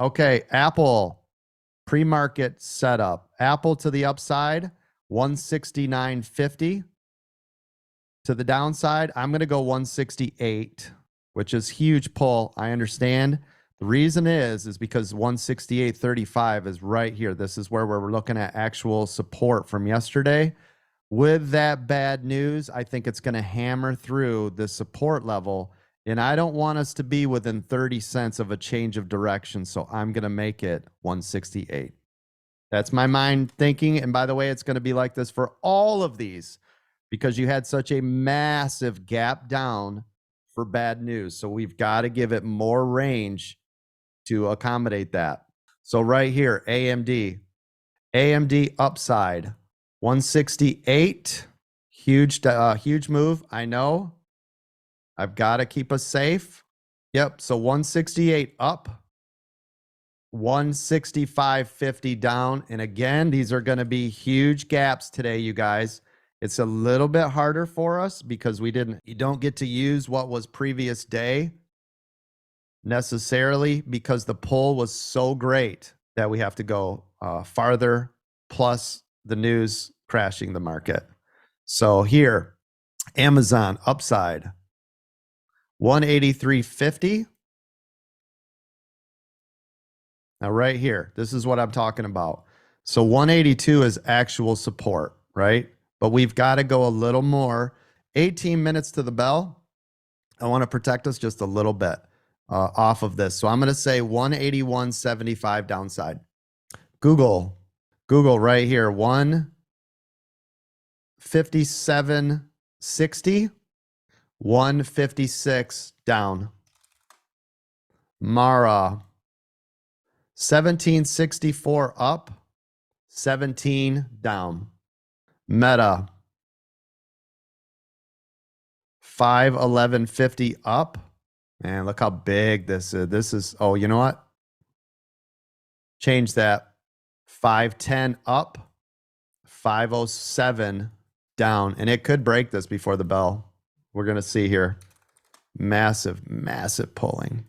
Okay, Apple pre-market setup. Apple to the upside, 169.50. To the downside, I'm going to go 168, which is huge pull. I understand. The reason is because 168.35 is right here. This is where we're looking at actual support from yesterday. With that bad news, I think it's going to hammer through the support level. And I don't want us to be within 30 cents of a change of direction. So I'm going to make it 168. That's my mind thinking. And by the way, it's going to be like this for all of these because you had such a massive gap down for bad news. So we've got to give it more range to accommodate that. So right here, AMD upside, 168, huge move. I know. I've got to keep us safe. Yep. So 168 up, 165.50 down. And again, these are going to be huge gaps today, you guys. It's a little bit harder for us because you don't get to use what was previous day necessarily because the pull was so great that we have to go farther, plus the news crashing the market. So here, Amazon upside, 183.50. Now right here, this is what I'm talking about. So 182 is actual support, right? But we've got to go a little more. 18 minutes to the bell. I want to protect us just a little bit off of this. So I'm going to say 181.75 downside. Google right here, 157.60, 156 down. Mara, 1764 up, 17 down. Meta, 511.50 up. Man, look how big this is. This is, oh, you know what? Change that. 510 up, 507 down. And it could break this before the bell. We're going to see here. Massive, massive pulling.